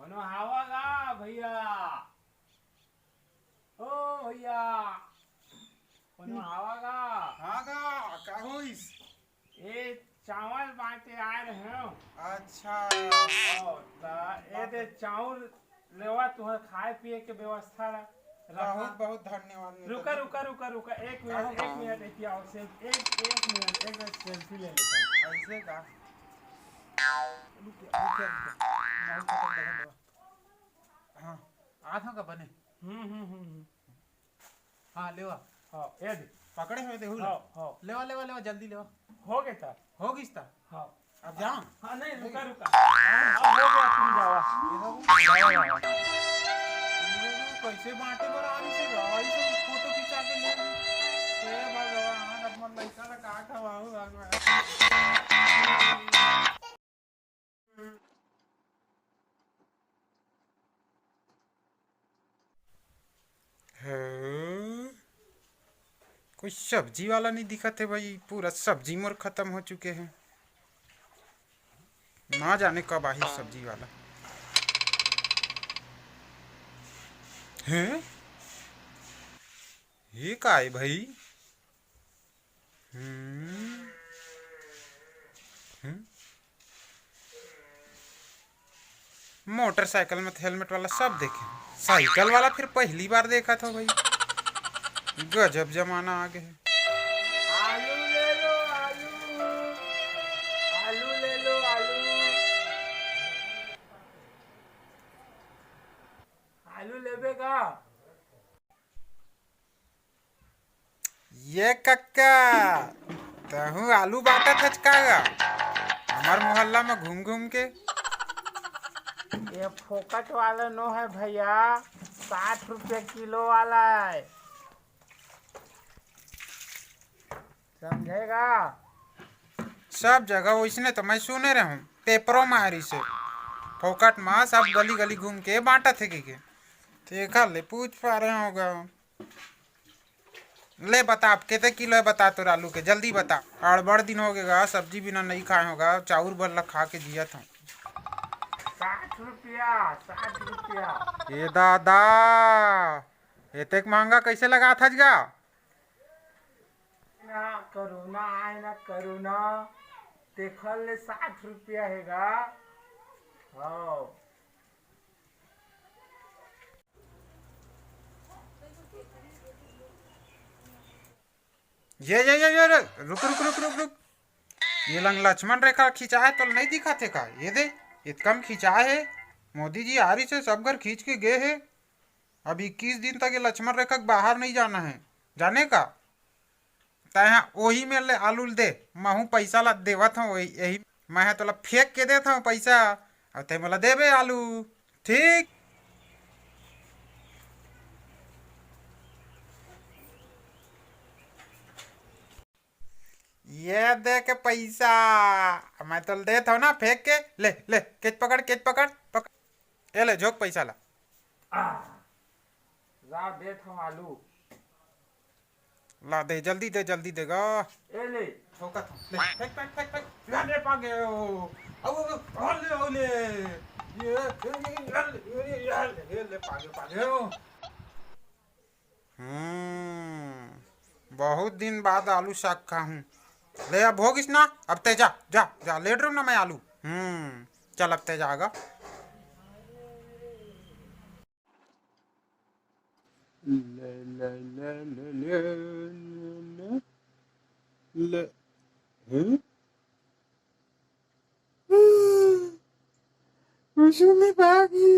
कोनो हवा गा भैया। ओ भैया कोनो हवा गा। हाँ गा का होइस? ये चावल बांटे आए रहे हो। अच्छा ये दे चावल लेवा तुम्हें खाए पिए के व्यवस्था रखा। बहुत बहुत धन्यवाद। रुका रुका रुका रुका एक मिनट एक आओ सेल्फी एक मिनट सेल्फी ले लेता हूँ। ऐसे का रुक नहीं खत्म लगा। हाँ आधा का बने। हाँ लेवा। हाँ ये दे पकड़े हुए देहु हाँ हाँ लेवा लेवा लेवा जल्दी लेवा। हो गया था। हो गई ता हाँ अब जाओ। हाँ नहीं रुका रुका अब हो गया तुम जाओ। कैसे बांटे पर आ रही से गाड़ी से फोटो खिंचा के ले हे भगवान अब मन लइका ला का खवाऊ भगवान। हाँ, कोई सब्जी वाला नहीं दिखा थे भाई। पूरा सब्जी मोर खत्म हो चुके हैं। ना जाने कब आई सब्जी वाला। हैं ये का है भाई? हम्म हम्म? मोटरसाइकिल में हेलमेट वाला सब देखे, साइकिल वाला फिर पहली बार देखा था भाई। गजब जमाना आ गया है। आलू ले लो आलू। आलू ले लो आलू। आलू लेबेगा। ये कक्का तहु आलू बाटा थचकागा हमार मोहल्ला में घूम घूम के। ये फोकट वाला नो है भैया, 60 रुपये किलो वाला है, समझेगा। सब जगह वैसने तो मैं सुने रहा हूँ पेपरों में आ रही से फोकट माँ सब गली गली घूम के बांटा थे के देखा ले पूछ पा रहे होगा। ले बता आप कितने किलो है बता तो आलू के जल्दी बता। अड़बड़ दिन हो गएगा सब्जी बिना नहीं खाए होगा, चाउर बल्ला खा के जिया था। 60 रुपया। ये दादा इतने महंगा कैसे लगा था जगा? ना करुणा आए ना करुणा, देखल ले 60 रुपया हैगा। हाँ ये रुक रुक रुक रुक रुक। ये लंग लक्ष्मण रेखा खिंचा है तो नहीं दिखा थे का? ये दे इतकम खिंचा है। मोदी जी आ रही से सब घर खींच के गए हैं। अब 21 दिन तक ये लक्ष्मण रेखा के बाहर नहीं जाना है, जाने का तय वही में ले आलू दे। महू पैसा ला देवत हूँ वही यही मैं तो फेंक के देता हूँ पैसा और ते मला देबे आलू ठीक। ये दे के पैसा मैं तो देता हूँ ना फेंक के। ले ले केच पकड़ पकड़ ये ले झोंक पैसा ला। ला देता हूँ आलू। ला दे जल्दी देगा। ए ले ठोका था ले फेंक लाने पागे ओ अब ले ये ले पागे ओ। बहुत दिन बाद आलू साग खा हूँ। ले अब होगिस ना अब ते जा जा जा लेट रहा हूँ ना मैं आलू। चल अब ते जाएगा। ले ले ले ले ले ले ले हैं कुसुमी बागी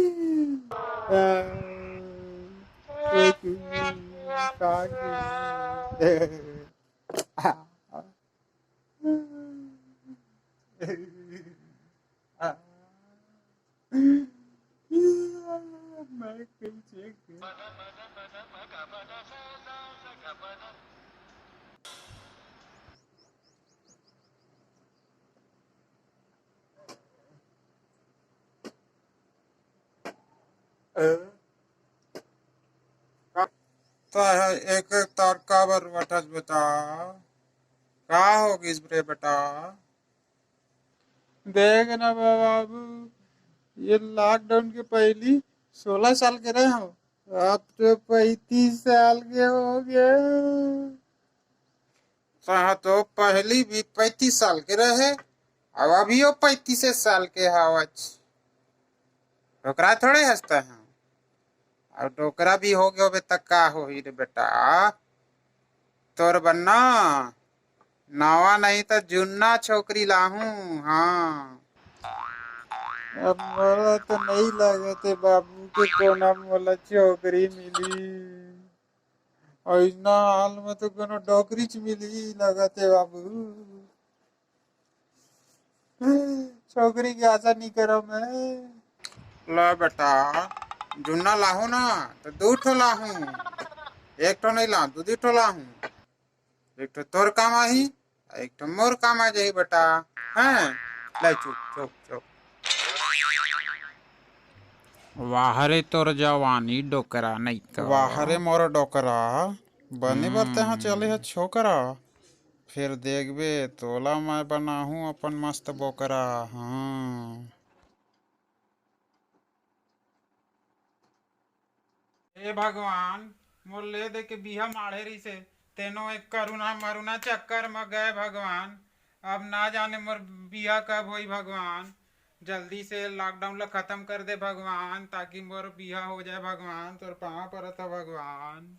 मैं कैसे तो एक तार काबर वटस बता का होगी रे बेटा। देख ना बाबू ये लॉकडाउन के पहली 16 साल के रहे हो, अब तो 35 साल के हो गए। तो पहली भी 35 साल के रहे, अब अभी 35 साल के हवच। डोकरा थोड़े हंसता है, और डोकरा भी हो गयो बे तक का हो ही रे बेटा। तोर बन्ना नवा नहीं तो जुन्ना छोकरी लाहू। हाँ, अब मोला तो नहीं लगे थे बाबू के कोना मोला छोकरी मिली। ऐसा हाल में तो कोनो डोकरी च मिली लगा थे बाबू। छोकरी की आशा नहीं करो मैं। ला बेटा, जुन्ना लाहू ना तो 2 ठो लाहू, 1 ठो नहीं लाहू, 2 ठो लाहू। 1 ठो तोर काम आही, 1 ठो मोर काम आ जाही बेटा। हैं ले चुप चुप चुप। वाहरे तोर जवानी डोकरा नहीं तो वाहरे मोर डोकरा बने बरते हाँ चले है छोकरा। फिर देखबे तोला मैं बनाहूँ अपन मस्त बोकरा। हाँ, हे भगवान, मोर ले दे के बिहा माढ़े रही से तेनो एक करुणा मरुना चक्कर में गए भगवान। अब ना जाने मोर बिहा कब होई भगवान। जल्दी से लॉकडाउन ला खत्म कर दे भगवान, ताकि मोर बिहा हो जाए भगवान। तोर पाँव पड़त है भगवान,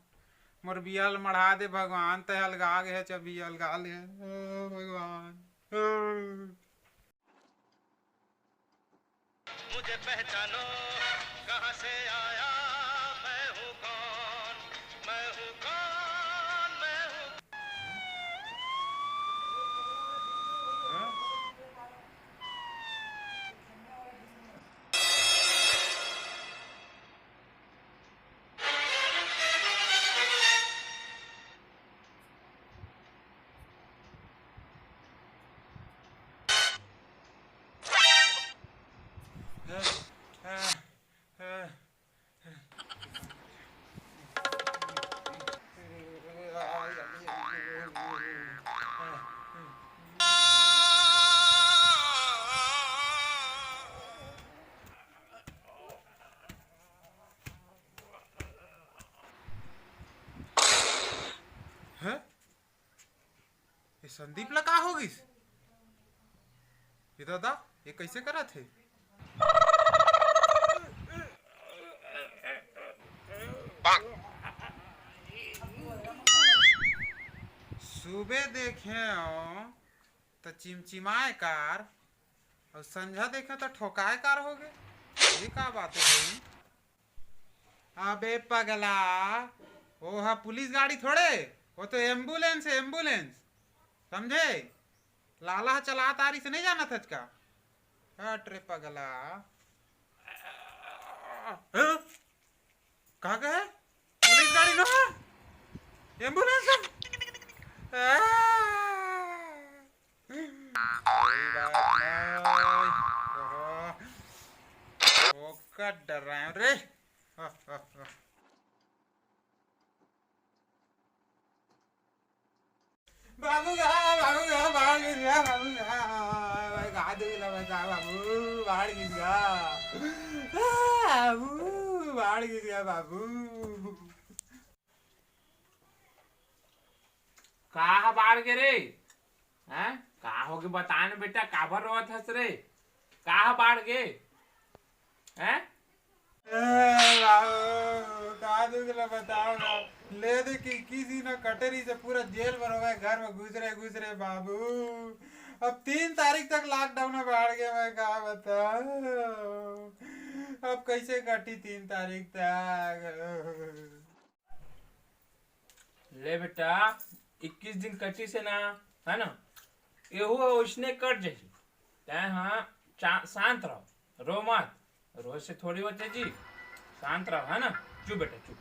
मोर बिया ल मढ़ा दे भगवान। ते अलगा गे चबी अलगा ले ओ भगवान। मुझे पहचानो कहाँ से आया, मैं हूँ कौन, मैं हूँ कौन, मैं हूँ। है? ये संदीप ला का हो गई? ये दादा ये कैसे करा थे? सुबह देखे तो चिमचिमाए कार, और संझा देखे तो ठोकाए कार हो गए। ये का बात है भाई? अबे पगला, वो हा पुलिस गाड़ी थोड़े, वो तो एम्बुलेंस है, एम्बुलेंस समझे। लाला चला तारी से नहीं जाना था का। हट रे पगला। कहा गए? पुलिस गाड़ी ना, एम्बुलेंस है। डर रहे हैं रे। बाबू बाबू बाहर गिर गया, बाबू हाथ धुला बता बाबू, बाहर गिर गया बाबू, बाहर गिर गया बाबू। कहा बाढ़ के रे हैं? कहा हो गए बता न बेटा, काबर रोत हंस रे? कहा बाढ़ के हैं? बताओ ना, ले दे कि किसी ने कटरी से पूरा जेल भर हो गए, घर में घुस रहे बाबू। अब 3 तारीख तक लॉकडाउन में बैठ गया, मैं कहा बताओ अब कैसे कटी 3 तारीख तक। ले बेटा 21 दिन कटी से ना, है ना? एहू उसने कट जाए तय। हाँ शांत रहो, रो मत, रोज से थोड़ी होते जी, शांत रहो, है ना? चुप बेटा चुप।